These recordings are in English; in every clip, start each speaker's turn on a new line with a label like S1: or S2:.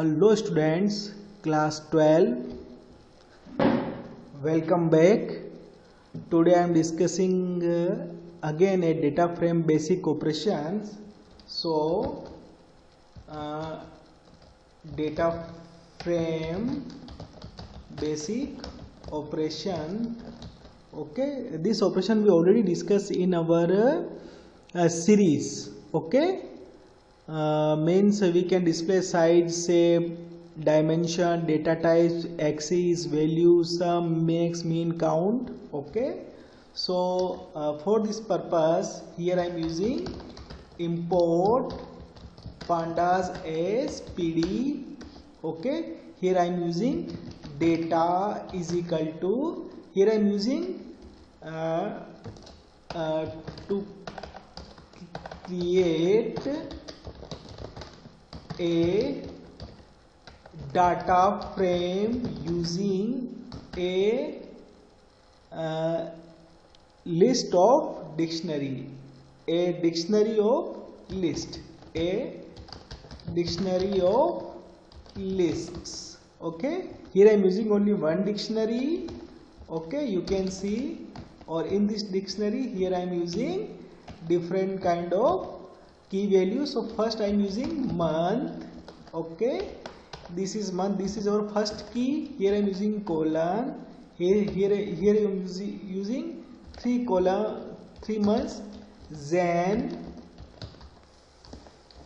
S1: Hello students, class 12. Welcome back. Today I am discussing again a data frame basic operations. So data frame basic operation. Okay, this operation we already discussed in our series. Okay, means we can display size, shape, dimension, data types, axis, value, sum, max, mean, count. Okay, so for this purpose here I am using import pandas as pd. Okay, here I am using data is equal to, here I am using to create a data frame using a list of dictionary, a dictionary of list, a dictionary of lists. Okay, here I am using only one dictionary. Okay, you can see, or in this dictionary here I am using different kind of key values. So first I am using month. Okay, this is month, this is our first key. Here I am using colon. Here I am using three months, Jan,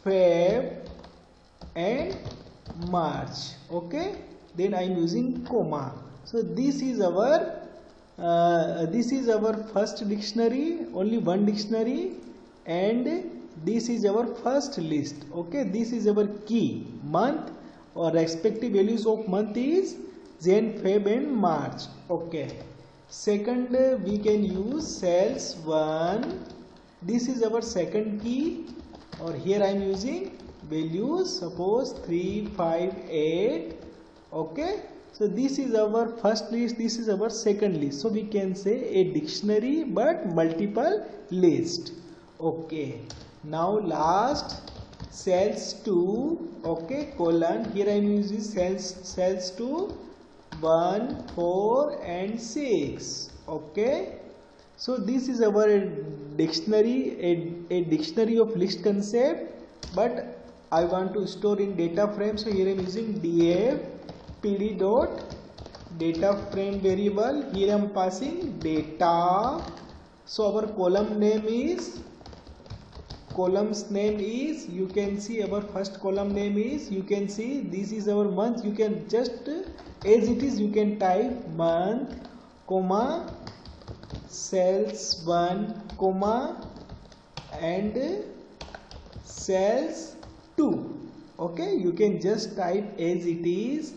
S1: Feb and March. Okay, then I am using comma. So this is our first dictionary, only one dictionary, and this is our first list. Okay, this is our key month, or respective values of month is Jan, Feb and March. Okay, second we can use sales 1. This is our second key, or here I am using values, suppose 3, 5, 8. Okay, so this is our first list, this is our second list. So we can say a dictionary but multiple list. Okay, now last cells 2. Okay, colon, here I am using cells 2, 1, 4 and 6. Okay, so this is our dictionary, a dictionary of list concept, but I want to store in data frame. So here I am using df pd dot data frame variable. Here I am passing data. So our column's name is, you can see our first column name is, you can see this is our month. You can just as it is, you can type month, comma, cells 1, comma, and cells 2. Okay, you can just type as it is.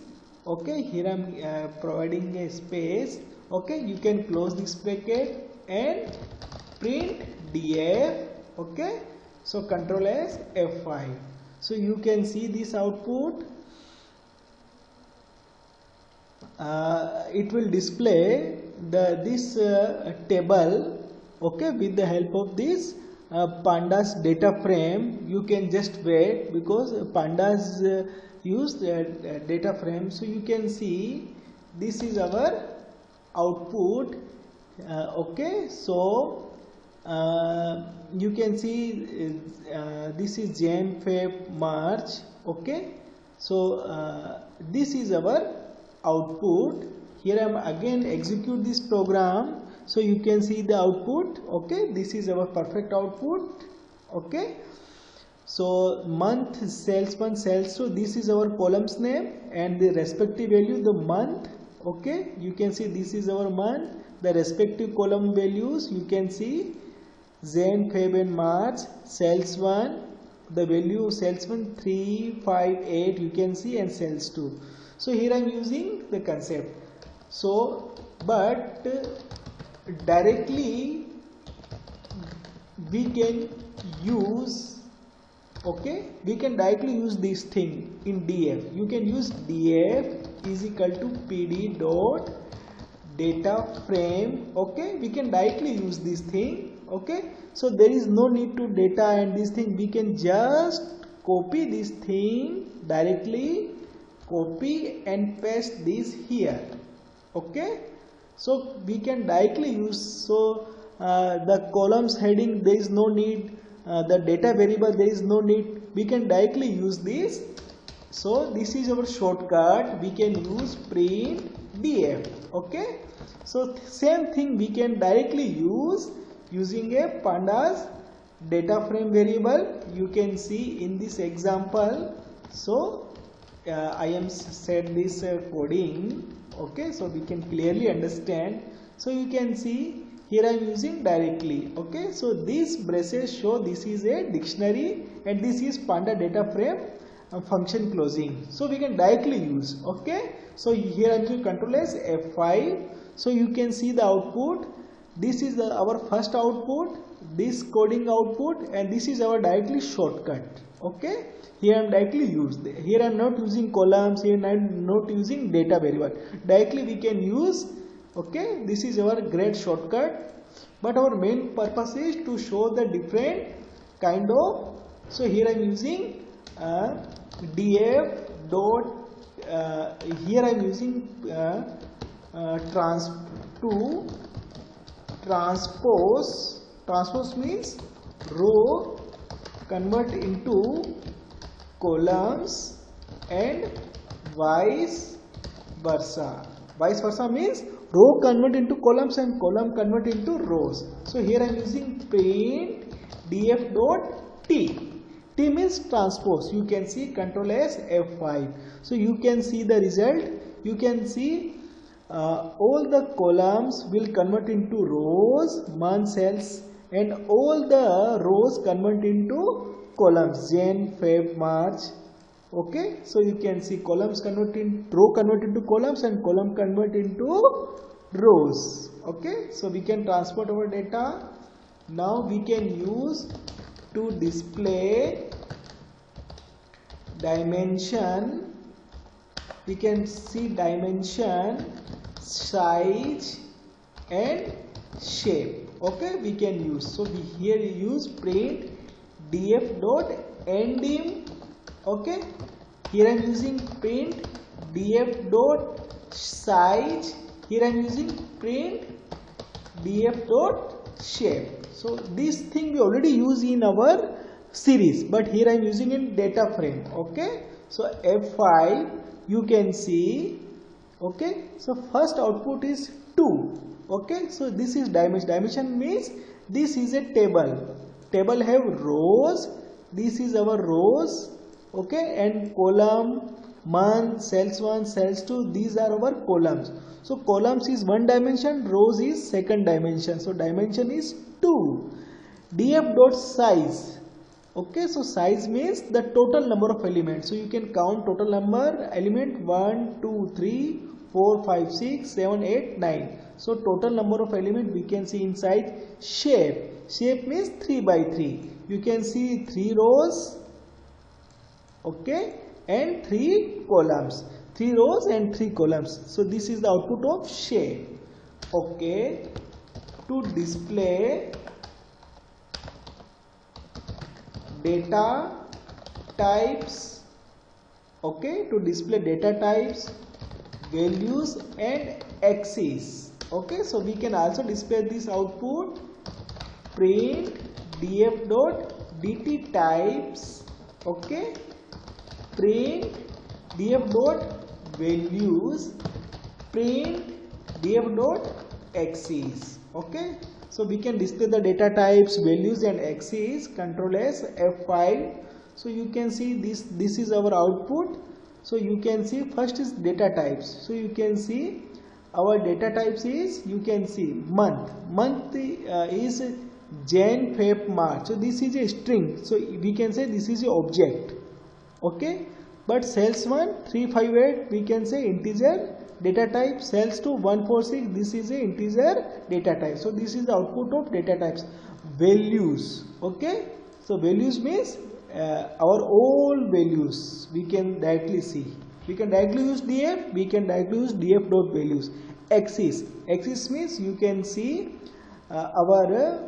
S1: Okay, here I am providing a space. Okay, you can close this bracket and print df. Okay, so control as F5. So you can see this output. It will display this table. Okay, with the help of this pandas data frame. You can just wait, because pandas use data frame. So you can see this is our output. Okay, so you can see this is Jan, Feb, March. Okay, so this is our output. Here I am again execute this program, so you can see the output. Okay, this is our perfect output. Okay, so month, sales 1, sales 2, this is our column's name and the respective value, the month. Okay, you can see this is our month, the respective column values you can see Jan, Feb and March. Sales 1, the value sales 1 3, 5, 8 you can see, and sales 2. So here I am using the concept. So but directly we can use, okay, we can directly use this thing in df. You can use df is equal to pd dot data frame. Okay, we can directly use this thing. Okay, so there is no need to data and this thing, we can just copy this thing directly copy and paste this here. Okay, so we can directly use. So the columns heading, there is no need, the data variable, there is no need, we can directly use this. So this is our shortcut, we can use print df. Okay, so same thing we can directly use using a pandas data frame variable. You can see in this example. So I am set this coding. Okay, so we can clearly understand. So you can see here I am using directly. Okay, so these braces show this is a dictionary and this is panda data frame function closing. So we can directly use. Okay, so here I am using Control S F5. So you can see the output. This is our first output, this coding output, and this is our directly shortcut. Okay, here I am directly used. Here I am not using columns, here I am not using data variable. Directly we can use. Okay, this is our great shortcut, but our main purpose is to show the different kind of. So here I am using df dot, here I am using transpose means row convert into columns and vice versa. Vice versa means row convert into columns and column convert into rows. So here I am using print df dot t. T means transpose. You can see Control S F5. So you can see the result. You can see all the columns will convert into rows, month, cells, and all the rows convert into columns, Jan, Feb, March. Okay, so you can see columns convert in row convert into columns and column convert into rows. Okay, so we can transport our data. Now we can use to display dimension. We can see dimension, size and shape. Okay, we can use. So we here use print df dot endim. Okay, here I am using print df dot size. Here I am using print df dot shape. So this thing we already use in our series, but here I am using in data frame. Okay, so F5 you can see. Okay, so first output is 2. Okay, so this is dimension. Dimension means this is a table. Table have rows. This is our rows. Okay, and column, month, cells 1, cells 2, these are our columns. So columns is one dimension, rows is second dimension. So dimension is 2. df dot size. Okay, so size means the total number of elements. So you can count total number element 1, 2, 3, 4, 5, 6, 7, 8, 9. So total number of element we can see inside. Shape. Shape means 3 by 3. You can see 3 rows. Okay, and 3 columns. 3 rows and 3 columns. So this is the output of shape. Okay, to display data types. Okay, to display data types, values and axes. Okay, so we can also display this output. Print df dot dt types. Okay, print df dot values, print df dot axes. Okay, so we can display the data types, values and axes. Control S F5. So you can see this is our output. So you can see first is data types. So you can see our data types is, you can see month. Month is Jan, Feb, March. So this is a string. So we can say this is a object. Okay, but cells 1 358 we can say integer data type. Cells 2 146, this is a integer data type. So this is the output of data types. Values. Okay, so values means our all values we can directly see. We can directly use df, we can directly use df dot values. Axis. Axis means you can see our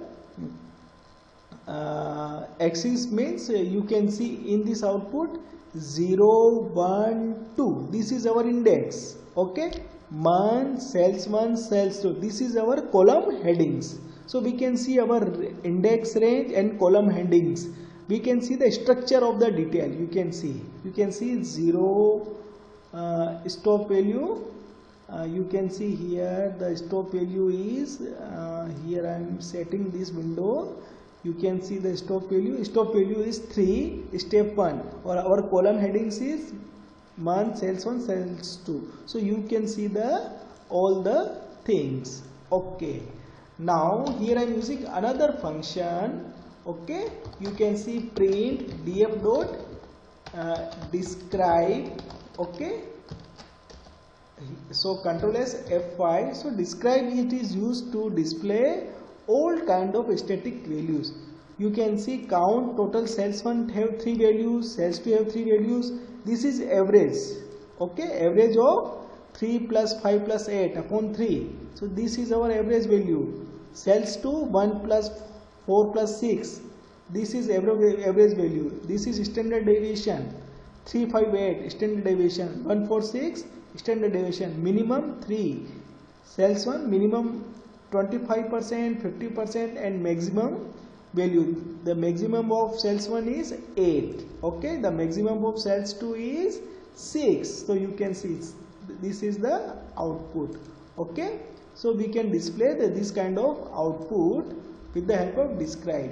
S1: axis means you can see in this output 0, 1, 2. This is our index. Okay, month, sales 1, sales 2. This is our column headings. So we can see our index range and column headings. We can see the structure of the detail. You can see 0 stop value. You can see here the stop value is here I am setting this window. You can see the stop value. Stop value is 3, step 1, or our column headings is month, sales 1, sales 2. So you can see all the things. Okay, now here I am using another function. Okay, you can see print df dot describe. Okay, so control S F5. So describe it is used to display all kind of static values. You can see count, total, sales 1 have 3 values, sales 2 have 3 values. This is average. Okay, average of 3 plus 5 plus 8 upon 3. So this is our average value. Sales 2 1 plus 4 plus 6. This is average value. This is standard deviation. 358 standard deviation. 146 standard deviation. Minimum 3. Sales 1 minimum 25%, 50%, and maximum value. The maximum of sales 1 is 8. Okay, the maximum of sales 2 is 6. So you can see this is the output. Okay, so we can display this kind of output with the help of describe.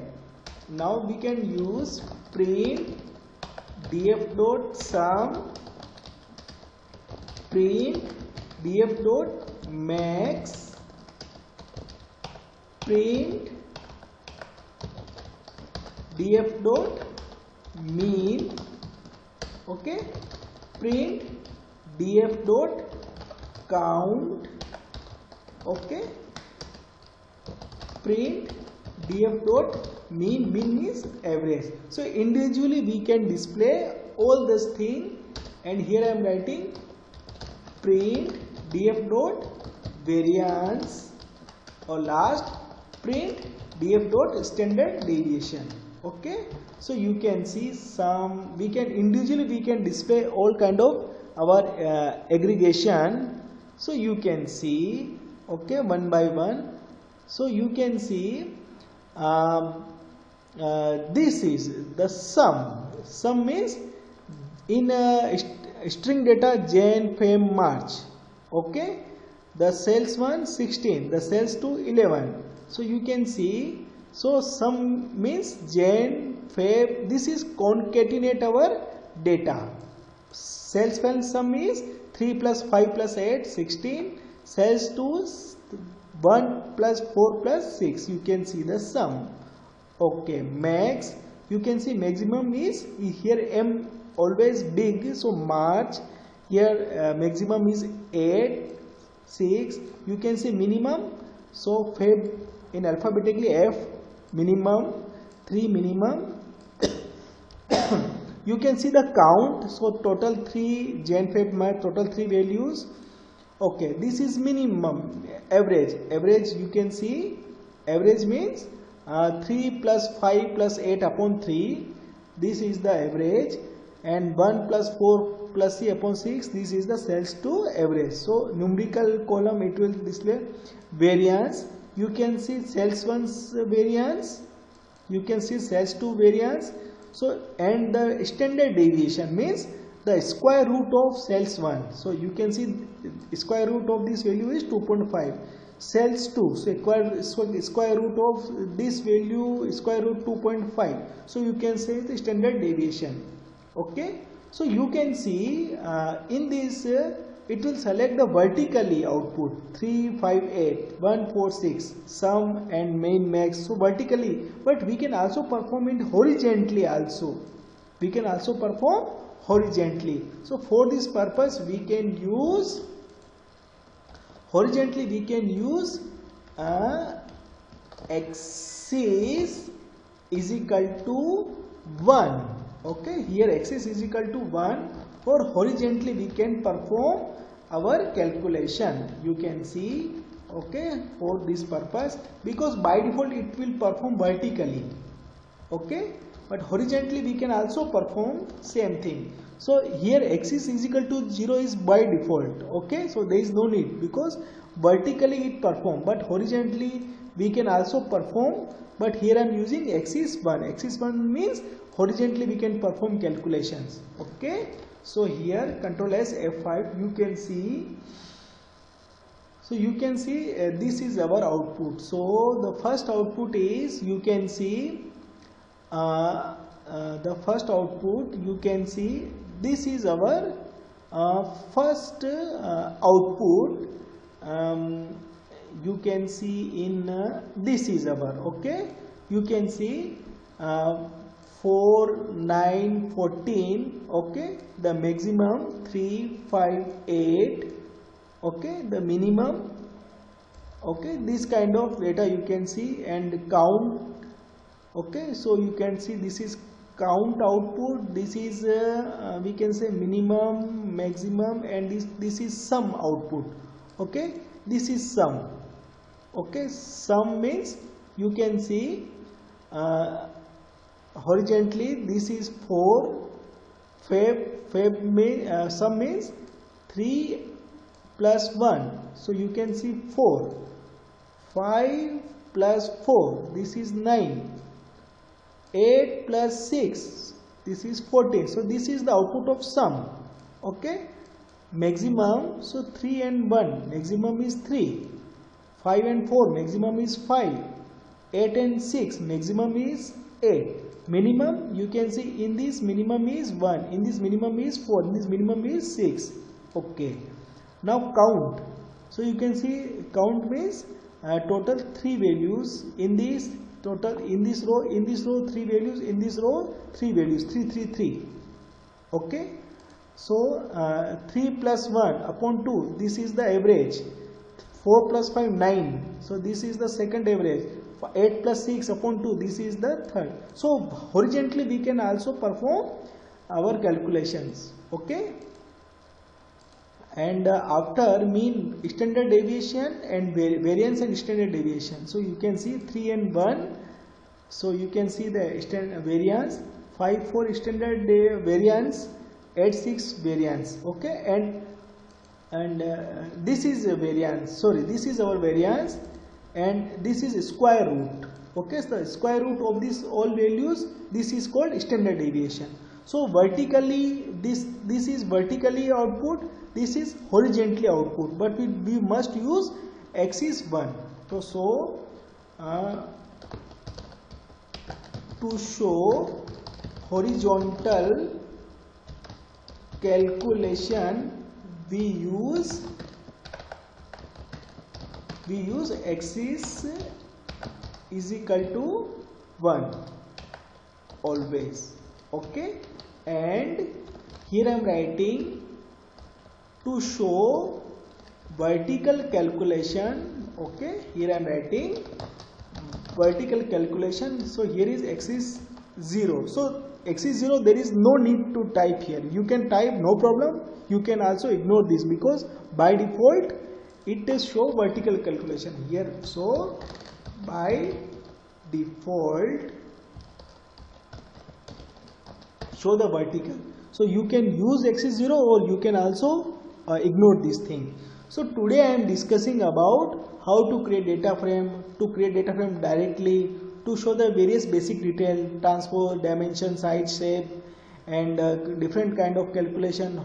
S1: Now we can use print df dot sum, print df dot max, print df dot mean. Okay, print df dot count. Okay, print df dot mean. Mean is average. So individually we can display all this thing, and here I am writing print df dot variance, or last print df dot standard deviation. Okay, so you can see we can individually display all kind of our aggregation. So you can see, okay, one by one. So you can see this is the sum. Sum means in string data Jan, Feb, March. Okay, the sales 1 16, the sales 2 11. So you can see, so sum means Jan, Feb. This is concatenate our data. Sales 1 sum is 3 plus 5 plus 8 16. Sales 2 1 plus 4 plus 6. You can see the sum. Okay, max, you can see maximum is here M always big, so March. Here maximum is 8 6. You can see minimum, so Feb in alphabetically F minimum 3 minimum. You can see the count, so total 3, Jan, Feb, March, total 3 values. Okay, this is minimum. Average you can see, average means 3 plus 5 plus 8 upon 3. This is the average, and 1 plus 4 plus C upon 6. This is the sales to average. So numerical column it will display variance. You can see sales 1's variance. You can see sales 2 variance. So and the standard deviation means the square root of sales 1. So you can see square root of this value is 2.5. Sales 2, so square root of this value, square root 2.5. So you can say the standard deviation. Okay, so you can see in this it will select the vertically output 3 5 8 1 4 6 sum and main max. So vertically, but we can also perform it horizontally also. We can also perform horizontally. So for this purpose we can use horizontally, we can use axis is equal to 1. Okay, here axis is equal to 1. For horizontally we can perform our calculation. You can see, okay, for this purpose, because by default it will perform vertically. okay, but horizontally we can also perform same thing. So here axis is equal to 0 is by default, okay, so there is no need because vertically it perform, but horizontally we can also perform, but here I am using axis 1. Axis 1 means horizontally we can perform calculations, okay. So here Control S F5 you can see. So you can see this is our output. So the first output is, you can see the first output, you can see this is our first output. You can see in this is our, okay, you can see 4, 9, 14, okay, the maximum 3, 5, 8, okay, the minimum, okay, this kind of data you can see, and count, okay. So you can see this is count output, this is we can say minimum, maximum, and this is sum output, okay, this is sum, okay. Sum means you can see horizontally this is 4, sum means 3 plus 1, so you can see 4, 5 plus 4, this is 9, 8 plus 6, this is 14. So this is the output of sum, okay. Maximum, so 3 and 1, maximum is 3, 5 and 4, maximum is 5, 8 and 6, maximum is 8. Minimum, you can see in this minimum is 1, in this minimum is 4, in this minimum is 6, okay. Now count, so you can see count means total 3 values in this, total in this row 3 values, in this row 3 values, 3 3 3, okay. So 3 plus 1 upon 2, this is the average. 4 plus 5, 9, so this is the second average. 8 plus 6 upon 2, this is the third. So horizontally we can also perform our calculations, okay. And after mean, standard deviation, and variance and standard deviation, so you can see 3 and 1, so you can see the standard variance, 5 4 standard variance, 8 6 variance, okay. And this is a variance, sorry, this is our variance, and this is a square root, okay. So the square root of this all values, this is called standard deviation. So vertically this is vertically output, this is horizontally output, but we must use axis 1. So to show horizontal calculation we use axis is equal to 1 always, okay. And here I am writing to show vertical calculation, okay, here I am writing vertical calculation. So here is axis 0, so axis 0 there is no need to type here, you can type, no problem, you can also ignore this because by default it is show vertical calculation here. So by default show the vertical, so you can use axis 0 or you can also ignore this thing. So today I am discussing about how to create data frame, directly, to show the various basic detail, transpose, dimension, size, shape, and different kind of calculation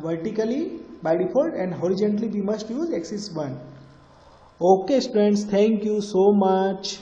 S1: vertically by default, and horizontally we must use axis 1. Okay students, thank you so much.